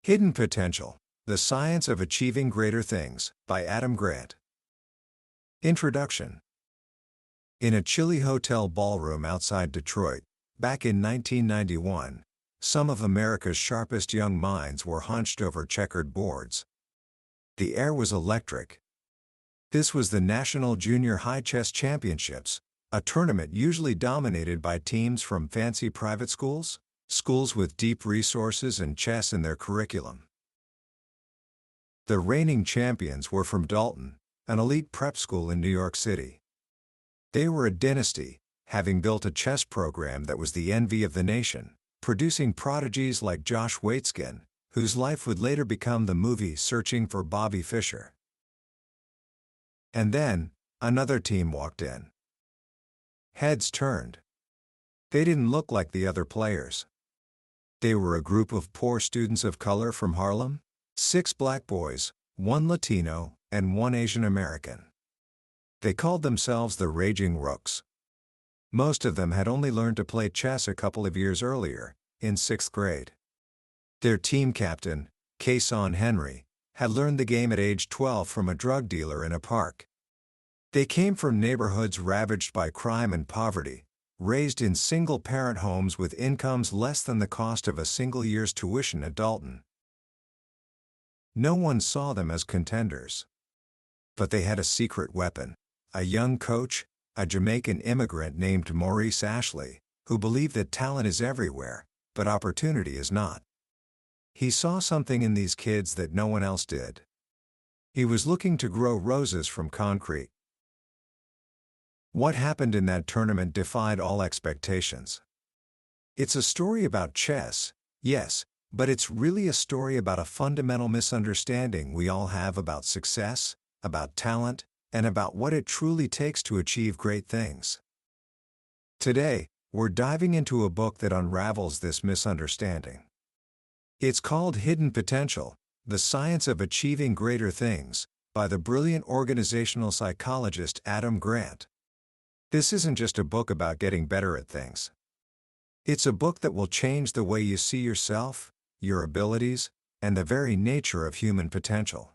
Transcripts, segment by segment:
Hidden Potential: The Science of Achieving Greater Things, by Adam Grant. Introduction. In a chilly hotel ballroom outside Detroit, back in 1991, some of America's sharpest young minds were hunched over checkered boards. The air was electric. This was the National Junior High Chess Championships, a tournament usually dominated by teams from fancy private schools, schools with deep resources and chess in their curriculum. The reigning champions were from Dalton, an elite prep school in New York City. They were a dynasty, having built a chess program that was the envy of the nation, producing prodigies like Josh Waitzkin, whose life would later become the movie Searching for Bobby Fischer. And then, another team walked in. Heads turned. They didn't look like the other players. They were a group of poor students of color from Harlem, 6 black boys, 1 Latino, and 1 Asian American. They called themselves the Raging Rooks. Most of them had only learned to play chess a couple of years earlier, in 6th grade. Their team captain, Kason Henry, had learned the game at age 12 from a drug dealer in a park. They came from neighborhoods ravaged by crime and poverty, raised in single-parent homes with incomes less than the cost of a single year's tuition at Dalton. No one saw them as contenders. But they had a secret weapon: a young coach, a Jamaican immigrant named Maurice Ashley, who believed that talent is everywhere, but opportunity is not. He saw something in these kids that no one else did. He was looking to grow roses from concrete. What happened in that tournament defied all expectations. It's a story about chess, yes, but it's really a story about a fundamental misunderstanding we all have about success, about talent, and about what it truly takes to achieve great things. Today, we're diving into a book that unravels this misunderstanding. It's called Hidden Potential: The Science of Achieving Greater Things, by the brilliant organizational psychologist Adam Grant. This isn't just a book about getting better at things. It's a book that will change the way you see yourself, your abilities, and the very nature of human potential.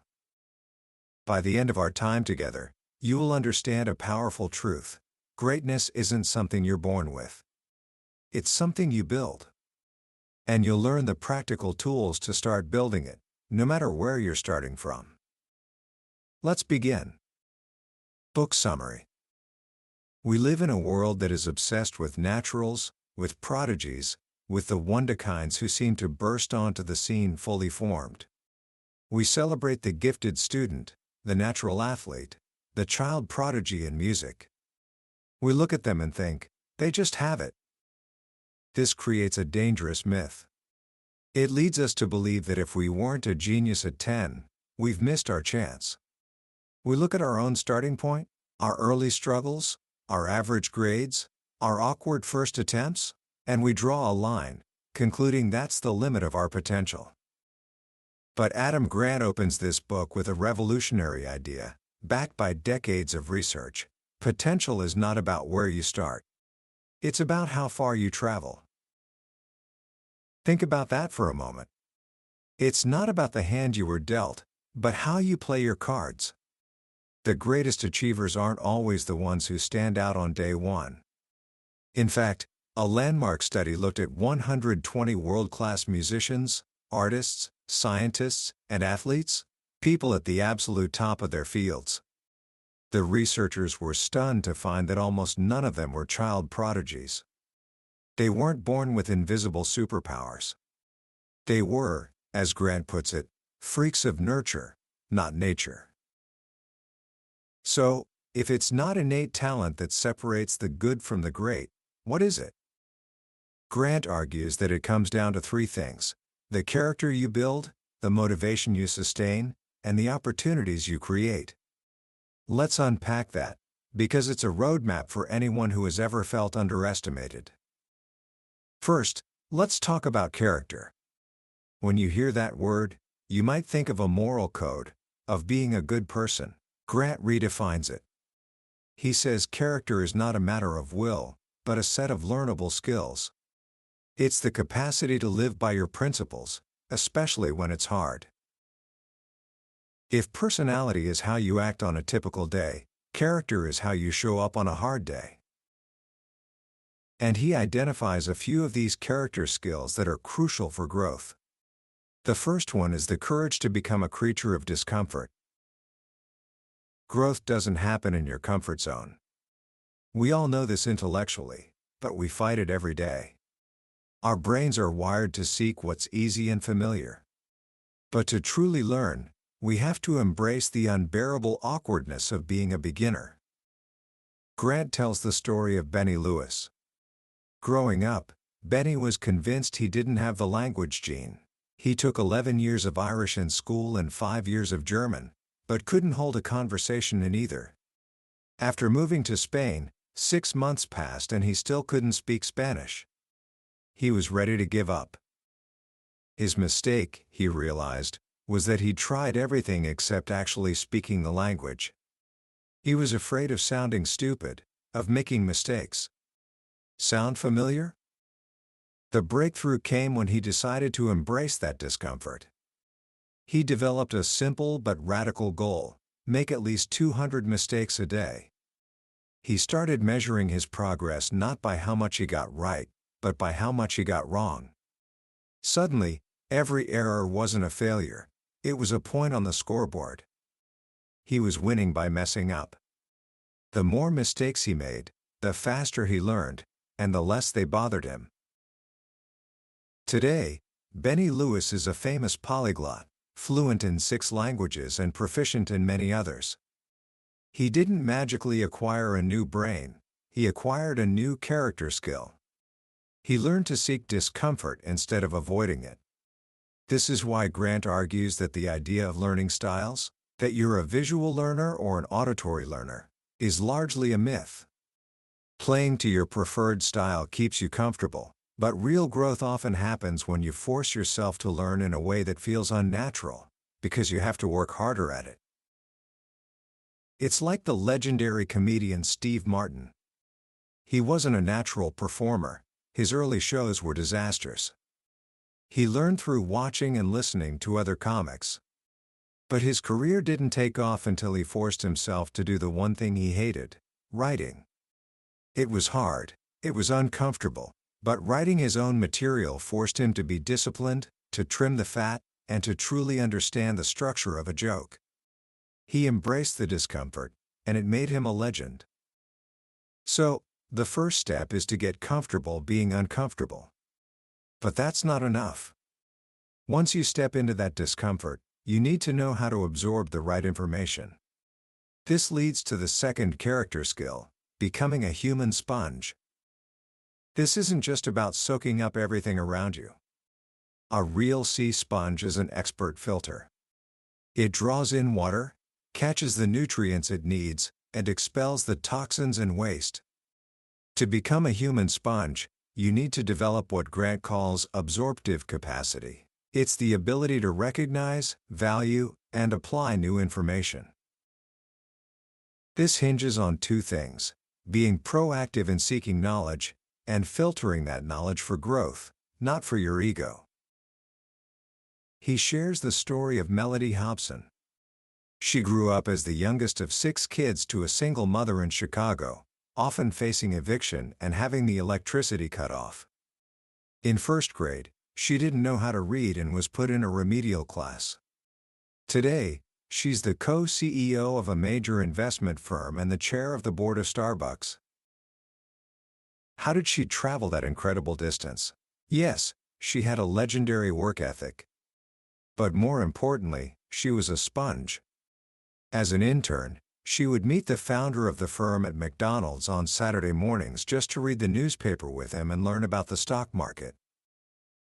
By the end of our time together, you will understand a powerful truth: greatness isn't something you're born with. It's something you build. And you'll learn the practical tools to start building it, no matter where you're starting from. Let's begin. Book summary. We live in a world that is obsessed with naturals, with prodigies, with the one-of-a-kinds who seem to burst onto the scene fully formed. We celebrate the gifted student, the natural athlete, the child prodigy in music. We look at them and think, they just have it. This creates a dangerous myth. It leads us to believe that if we weren't a genius at 10, we've missed our chance. We look at our own starting point, our early struggles, our average grades, our awkward first attempts, and we draw a line, concluding that's the limit of our potential. But Adam Grant opens this book with a revolutionary idea, backed by decades of research. Potential is not about where you start. It's about how far you travel. Think about that for a moment. It's not about the hand you were dealt, but how you play your cards. The greatest achievers aren't always the ones who stand out on day one. In fact, a landmark study looked at 120 world-class musicians, artists, scientists, and athletes, people at the absolute top of their fields. The researchers were stunned to find that almost none of them were child prodigies. They weren't born with invisible superpowers. They were, as Grant puts it, freaks of nurture, not nature. So, if it's not innate talent that separates the good from the great, what is it? Grant argues that it comes down to 3 things: the character you build, the motivation you sustain, and the opportunities you create. Let's unpack that, because it's a roadmap for anyone who has ever felt underestimated. First, let's talk about character. When you hear that word, you might think of a moral code, of being a good person. Grant redefines it. He says character is not a matter of will, but a set of learnable skills. It's the capacity to live by your principles, especially when it's hard. If personality is how you act on a typical day, character is how you show up on a hard day. And he identifies a few of these character skills that are crucial for growth. The first one is the courage to become a creature of discomfort. Growth doesn't happen in your comfort zone. We all know this intellectually, but we fight it every day. Our brains are wired to seek what's easy and familiar. But to truly learn, we have to embrace the unbearable awkwardness of being a beginner. Grant tells the story of Benny Lewis. Growing up, Benny was convinced he didn't have the language gene. He took 11 years of Irish in school and 5 years of German, but couldn't hold a conversation in either. After moving to Spain, 6 months passed and he still couldn't speak Spanish. He was ready to give up. His mistake, he realized, was that he'd tried everything except actually speaking the language. He was afraid of sounding stupid, of making mistakes. Sound familiar? The breakthrough came when he decided to embrace that discomfort. He developed a simple but radical goal: make at least 200 mistakes a day. He started measuring his progress not by how much he got right, but by how much he got wrong. Suddenly, every error wasn't a failure, it was a point on the scoreboard. He was winning by messing up. The more mistakes he made, the faster he learned, and the less they bothered him. Today, Benny Lewis is a famous polyglot, fluent in 6 languages and proficient in many others. He didn't magically acquire a new brain, he acquired a new character skill. He learned to seek discomfort instead of avoiding it. This is why Grant argues that the idea of learning styles, that you're a visual learner or an auditory learner, is largely a myth. Playing to your preferred style keeps you comfortable, but real growth often happens when you force yourself to learn in a way that feels unnatural, because you have to work harder at it. It's like the legendary comedian Steve Martin. He wasn't a natural performer, his early shows were disasters. He learned through watching and listening to other comics. But his career didn't take off until he forced himself to do the one thing he hated: writing. It was hard, it was uncomfortable, but writing his own material forced him to be disciplined, to trim the fat, and to truly understand the structure of a joke. He embraced the discomfort, and it made him a legend. So, the first step is to get comfortable being uncomfortable. But that's not enough. Once you step into that discomfort, you need to know how to absorb the right information. This leads to the second character skill: becoming a human sponge. This isn't just about soaking up everything around you. A real sea sponge is an expert filter. It draws in water, catches the nutrients it needs, and expels the toxins and waste. To become a human sponge, you need to develop what Grant calls absorptive capacity. It's the ability to recognize, value, and apply new information. This hinges on 2 things: being proactive in seeking knowledge, and filtering that knowledge for growth, not for your ego. He shares the story of Melody Hobson. She grew up as the youngest of 6 kids to a single mother in Chicago, often facing eviction and having the electricity cut off. In 1st grade, she didn't know how to read and was put in a remedial class. Today, she's the co-CEO of a major investment firm and the chair of the board of Starbucks. How did she travel that incredible distance? Yes, she had a legendary work ethic. But more importantly, she was a sponge. As an intern, she would meet the founder of the firm at McDonald's on Saturday mornings just to read the newspaper with him and learn about the stock market.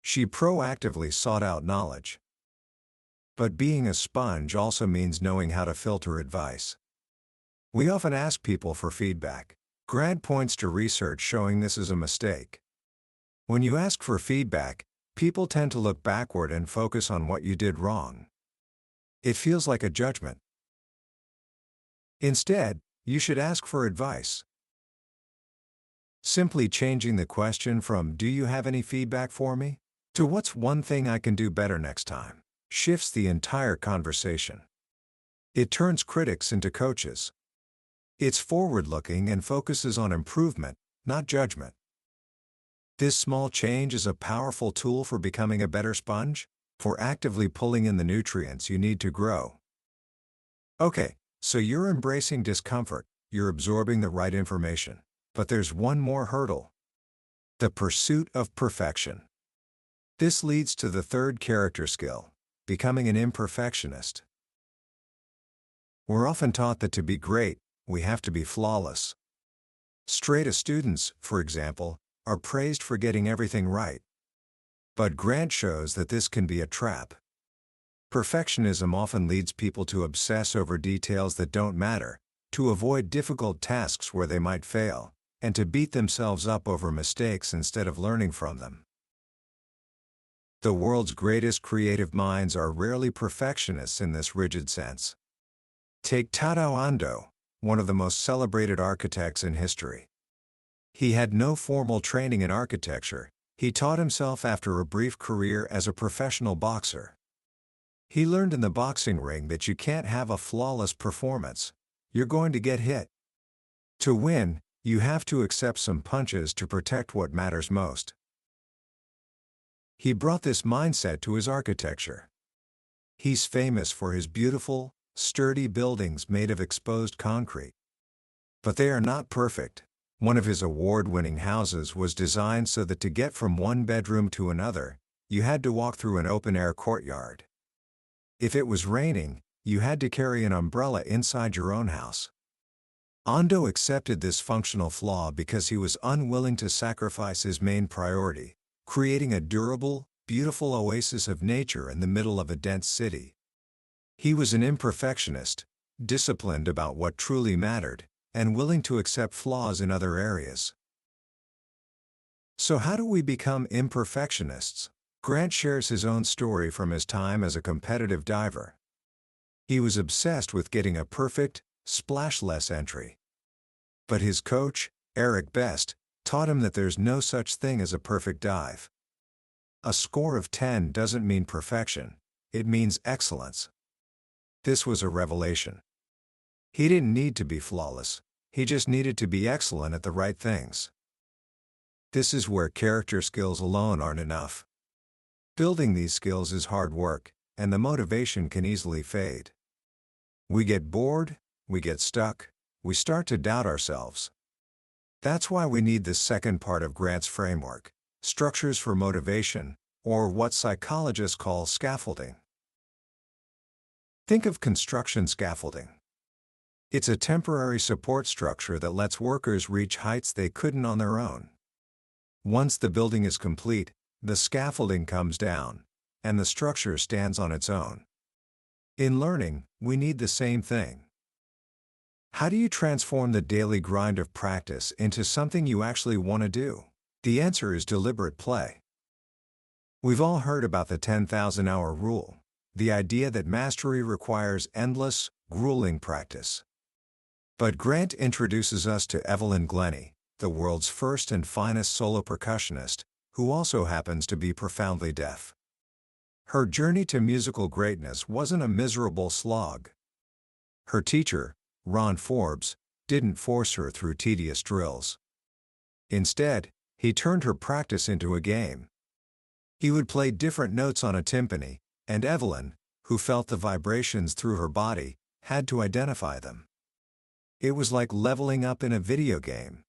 She proactively sought out knowledge. But being a sponge also means knowing how to filter advice. We often ask people for feedback. Grant points to research showing this is a mistake. When you ask for feedback, people tend to look backward and focus on what you did wrong. It feels like a judgment. Instead, you should ask for advice. Simply changing the question from "Do you have any feedback for me?" to what's one thing I can do better next time, shifts the entire conversation. It turns critics into coaches. It's forward-looking and focuses on improvement, not judgment. This small change is a powerful tool for becoming a better sponge, for actively pulling in the nutrients you need to grow. Okay, so you're embracing discomfort, you're absorbing the right information. But there's one more hurdle: the pursuit of perfection. This leads to the third character skill, becoming an imperfectionist. We're often taught that to be great, we have to be flawless. Straight-A students, for example, are praised for getting everything right. But Grant shows that this can be a trap. Perfectionism often leads people to obsess over details that don't matter, to avoid difficult tasks where they might fail, and to beat themselves up over mistakes instead of learning from them. The world's greatest creative minds are rarely perfectionists in this rigid sense. Take Tadao Ando, one of the most celebrated architects in history. He had no formal training in architecture. He taught himself after a brief career as a professional boxer. He learned in the boxing ring that you can't have a flawless performance. You're going to get hit. To win, you have to accept some punches to protect what matters most. He brought this mindset to his architecture. He's famous for his beautiful, sturdy buildings made of exposed concrete. But they are not perfect. One of his award-winning houses was designed so that to get from one bedroom to another, you had to walk through an open-air courtyard. If it was raining, you had to carry an umbrella inside your own house. Ando accepted this functional flaw because he was unwilling to sacrifice his main priority, creating a durable, beautiful oasis of nature in the middle of a dense city. He was an imperfectionist, disciplined about what truly mattered, and willing to accept flaws in other areas. So how do we become imperfectionists? Grant shares his own story from his time as a competitive diver. He was obsessed with getting a perfect, splashless entry. But his coach, Eric Best, taught him that there's no such thing as a perfect dive. A score of 10 doesn't mean perfection, it means excellence. This was a revelation. He didn't need to be flawless, he just needed to be excellent at the right things. This is where character skills alone aren't enough. Building these skills is hard work, and the motivation can easily fade. We get bored, we get stuck, we start to doubt ourselves. That's why we need this second part of Grant's framework, structures for motivation, or what psychologists call scaffolding. Think of construction scaffolding. It's a temporary support structure that lets workers reach heights they couldn't on their own. Once the building is complete, the scaffolding comes down, and the structure stands on its own. In learning, we need the same thing. How do you transform the daily grind of practice into something you actually want to do? The answer is deliberate play. We've all heard about the 10,000-hour rule, the idea that mastery requires endless, grueling practice. But Grant introduces us to Evelyn Glennie, the world's first and finest solo percussionist, who also happens to be profoundly deaf. Her journey to musical greatness wasn't a miserable slog. Her teacher, Ron Forbes, didn't force her through tedious drills. Instead, he turned her practice into a game. He would play different notes on a timpani, and Evelyn, who felt the vibrations through her body, had to identify them. It was like leveling up in a video game.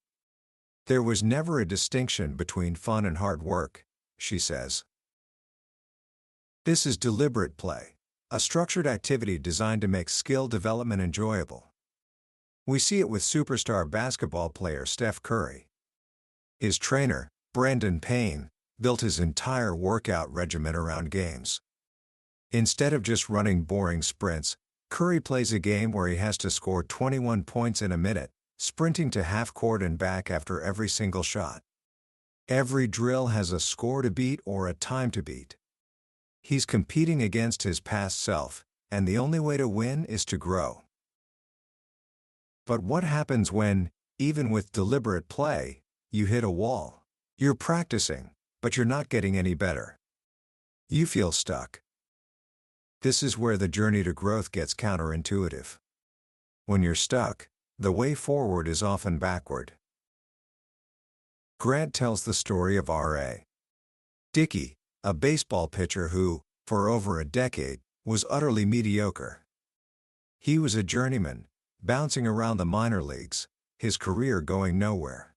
There was never a distinction between fun and hard work, she says. This is deliberate play, a structured activity designed to make skill development enjoyable. We see it with superstar basketball player Steph Curry. His trainer, Brandon Payne, built his entire workout regimen around games. Instead of just running boring sprints, Curry plays a game where he has to score 21 points in a minute, sprinting to half court and back after every single shot. Every drill has a score to beat or a time to beat. He's competing against his past self, and the only way to win is to grow. But what happens when, even with deliberate play, you hit a wall? You're practicing, but you're not getting any better. You feel stuck. This is where the journey to growth gets counterintuitive. When you're stuck, the way forward is often backward. Grant tells the story of R.A. Dickey, a baseball pitcher who, for over a decade, was utterly mediocre. He was a journeyman, bouncing around the minor leagues, his career going nowhere.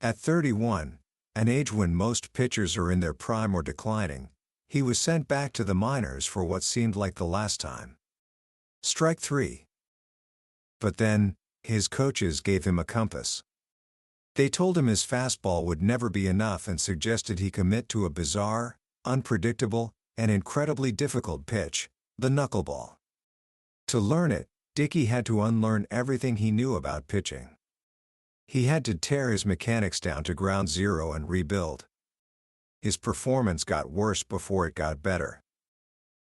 At 31, an age when most pitchers are in their prime or declining, he was sent back to the minors for what seemed like the last time. Strike 3. But then, his coaches gave him a compass. They told him his fastball would never be enough and suggested he commit to a bizarre, unpredictable, and incredibly difficult pitch, the knuckleball. To learn it, Dickey had to unlearn everything he knew about pitching. He had to tear his mechanics down to ground zero and rebuild. His performance got worse before it got better.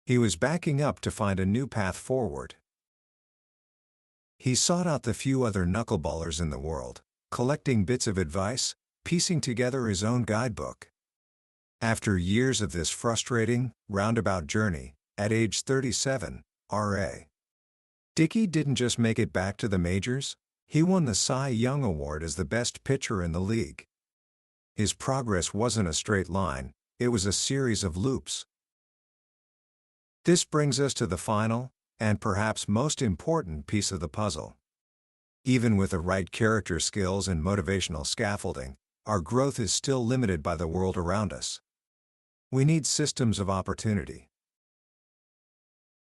He was backing up to find a new path forward. He sought out the few other knuckleballers in the world, collecting bits of advice, piecing together his own guidebook. After years of this frustrating, roundabout journey, at age 37, R.A. Dickey didn't just make it back to the majors, he won the Cy Young Award as the best pitcher in the league. His progress wasn't a straight line, it was a series of loops. This brings us to the final, and perhaps most important piece of the puzzle. Even with the right character skills and motivational scaffolding, our growth is still limited by the world around us. We need systems of opportunity.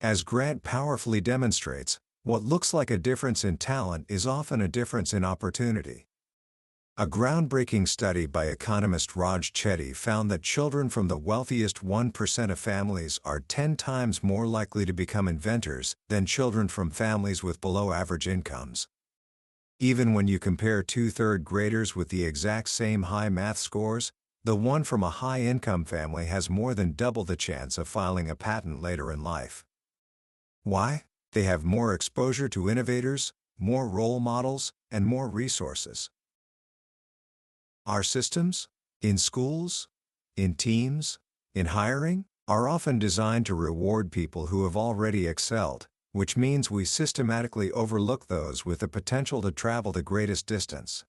As Grant powerfully demonstrates, what looks like a difference in talent is often a difference in opportunity. A groundbreaking study by economist Raj Chetty found that children from the wealthiest 1% of families are 10 times more likely to become inventors than children from families with below-average incomes. Even when you compare two third graders with the exact same high math scores, the one from a high-income family has more than double the chance of filing a patent later in life. Why? They have more exposure to innovators, more role models, and more resources. Our systems, in schools, in teams, in hiring, are often designed to reward people who have already excelled, which means we systematically overlook those with the potential to travel the greatest distance.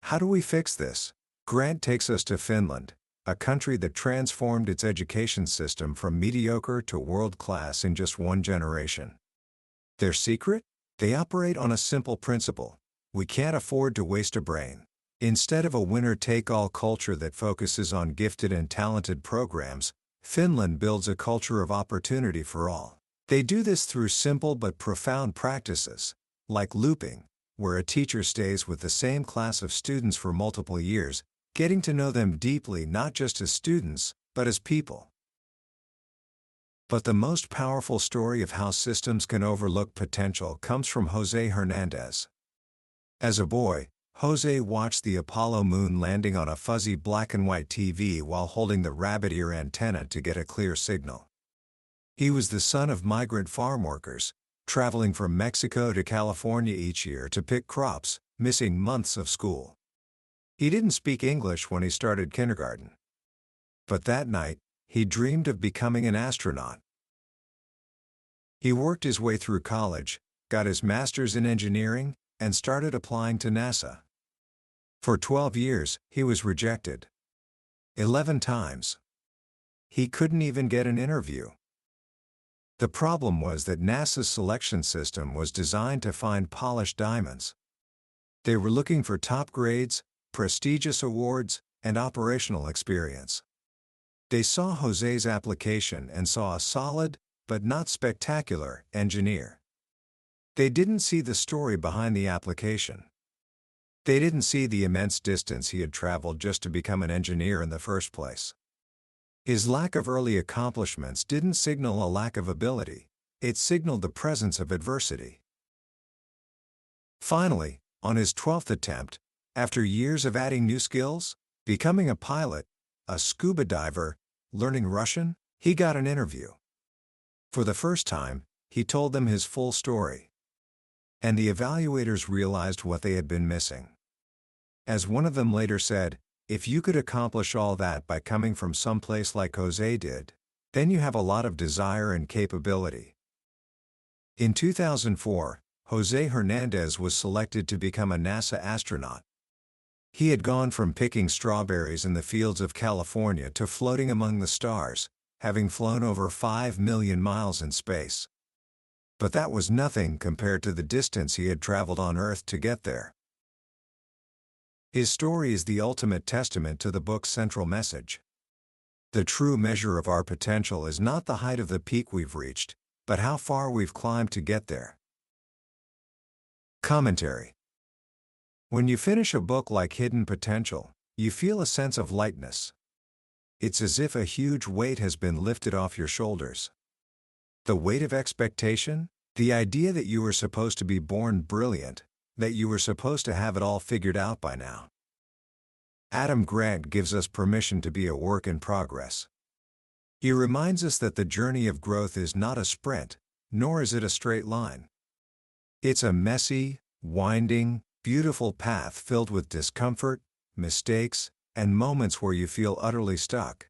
How do we fix this? Grant takes us to Finland, a country that transformed its education system from mediocre to world-class in just one generation. Their secret? They operate on a simple principle: we can't afford to waste a brain. Instead of a winner-take-all culture that focuses on gifted and talented programs, Finland builds a culture of opportunity for all. They do this through simple but profound practices, like looping, where a teacher stays with the same class of students for multiple years, getting to know them deeply not just as students, but as people. But the most powerful story of how systems can overlook potential comes from Jose Hernandez. As a boy, Jose watched the Apollo moon landing on a fuzzy black-and-white TV while holding the rabbit ear antenna to get a clear signal. He was the son of migrant farm workers, traveling from Mexico to California each year to pick crops, missing months of school. He didn't speak English when he started kindergarten. But that night, he dreamed of becoming an astronaut. He worked his way through college, got his master's in engineering, and started applying to NASA. For 12 years, he was rejected. 11 times. He couldn't even get an interview. The problem was that NASA's selection system was designed to find polished diamonds. They were looking for top grades, prestigious awards, and operational experience. They saw Jose's application and saw a solid, but not spectacular, engineer. They didn't see the story behind the application. They didn't see the immense distance he had traveled just to become an engineer in the first place. His lack of early accomplishments didn't signal a lack of ability, it signaled the presence of adversity. Finally, on his 12th attempt, after years of adding new skills, becoming a pilot, a scuba diver, learning Russian, he got an interview. For the first time, he told them his full story. And the evaluators realized what they had been missing. As one of them later said, if you could accomplish all that by coming from someplace like Jose did, then you have a lot of desire and capability. In 2004, Jose Hernandez was selected to become a NASA astronaut. He had gone from picking strawberries in the fields of California to floating among the stars, having flown over 5 million miles in space. But that was nothing compared to the distance he had traveled on Earth to get there. His story is the ultimate testament to the book's central message. The true measure of our potential is not the height of the peak we've reached, but how far we've climbed to get there. Commentary. When you finish a book like Hidden Potential, you feel a sense of lightness. It's as if a huge weight has been lifted off your shoulders. The weight of expectation, the idea that you were supposed to be born brilliant, that you were supposed to have it all figured out by now. Adam Grant gives us permission to be a work in progress. He reminds us that the journey of growth is not a sprint, nor is it a straight line. It's a messy, winding, beautiful path filled with discomfort, mistakes, and moments where you feel utterly stuck.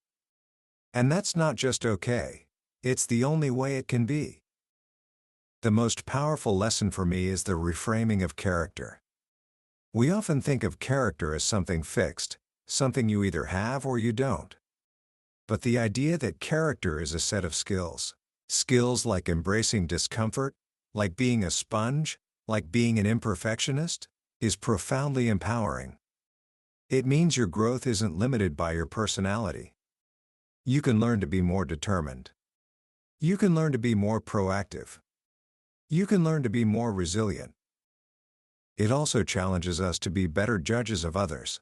And that's not just okay, it's the only way it can be. The most powerful lesson for me is the reframing of character. We often think of character as something fixed, something you either have or you don't. But the idea that character is a set of skills, skills like embracing discomfort, like being a sponge, like being an imperfectionist, is profoundly empowering. It means your growth isn't limited by your personality. You can learn to be more determined. You can learn to be more proactive. You can learn to be more resilient. It also challenges us to be better judges of others.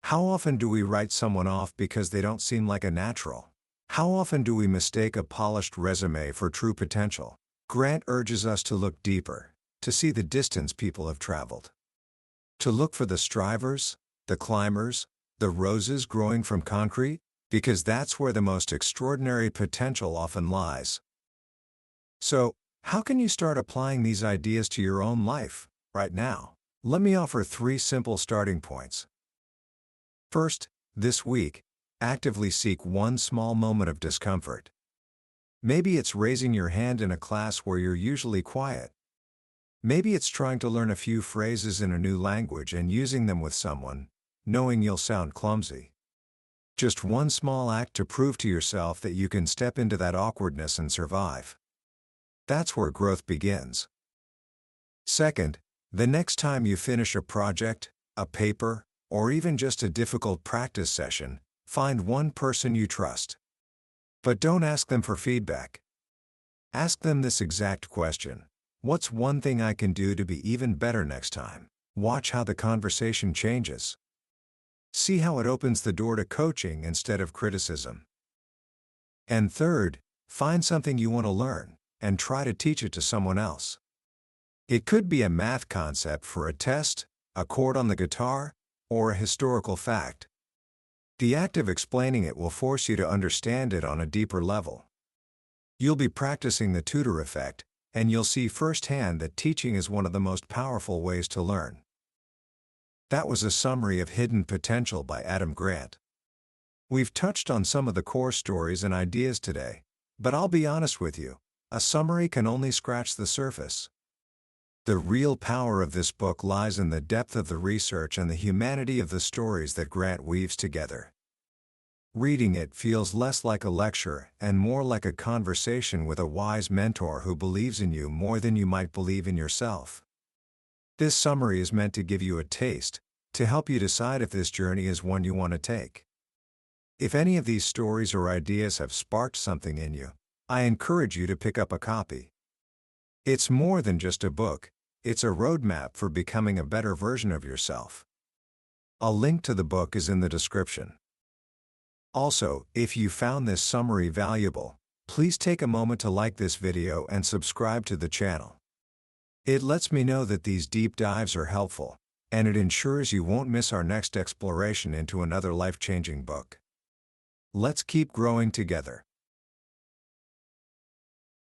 How often do we write someone off because they don't seem like a natural? How often do we mistake a polished resume for true potential? Grant urges us to look deeper, to see the distance people have traveled. To look for the strivers, the climbers, the roses growing from concrete, because that's where the most extraordinary potential often lies. So, how can you start applying these ideas to your own life, right now? Let me offer 3 simple starting points. First, this week, actively seek one small moment of discomfort. Maybe it's raising your hand in a class where you're usually quiet. Maybe it's trying to learn a few phrases in a new language and using them with someone, knowing you'll sound clumsy. Just one small act to prove to yourself that you can step into that awkwardness and survive. That's where growth begins. Second, the next time you finish a project, a paper, or even just a difficult practice session, find one person you trust. But don't ask them for feedback. Ask them this exact question: what's one thing I can do to be even better next time? Watch how the conversation changes. See how it opens the door to coaching instead of criticism. And third, find something you want to learn, and try to teach it to someone else. It could be a math concept for a test, a chord on the guitar, or a historical fact. The act of explaining it will force you to understand it on a deeper level. You'll be practicing the tutor effect, and you'll see firsthand that teaching is one of the most powerful ways to learn. That was a summary of Hidden Potential by Adam Grant. We've touched on some of the core stories and ideas today, but I'll be honest with you, a summary can only scratch the surface. The real power of this book lies in the depth of the research and the humanity of the stories that Grant weaves together. Reading it feels less like a lecture and more like a conversation with a wise mentor who believes in you more than you might believe in yourself. This summary is meant to give you a taste, to help you decide if this journey is one you want to take. If any of these stories or ideas have sparked something in you, I encourage you to pick up a copy. It's more than just a book, it's a roadmap for becoming a better version of yourself. A link to the book is in the description. Also, if you found this summary valuable, please take a moment to like this video and subscribe to the channel. It lets me know that these deep dives are helpful, and it ensures you won't miss our next exploration into another life-changing book. Let's keep growing together.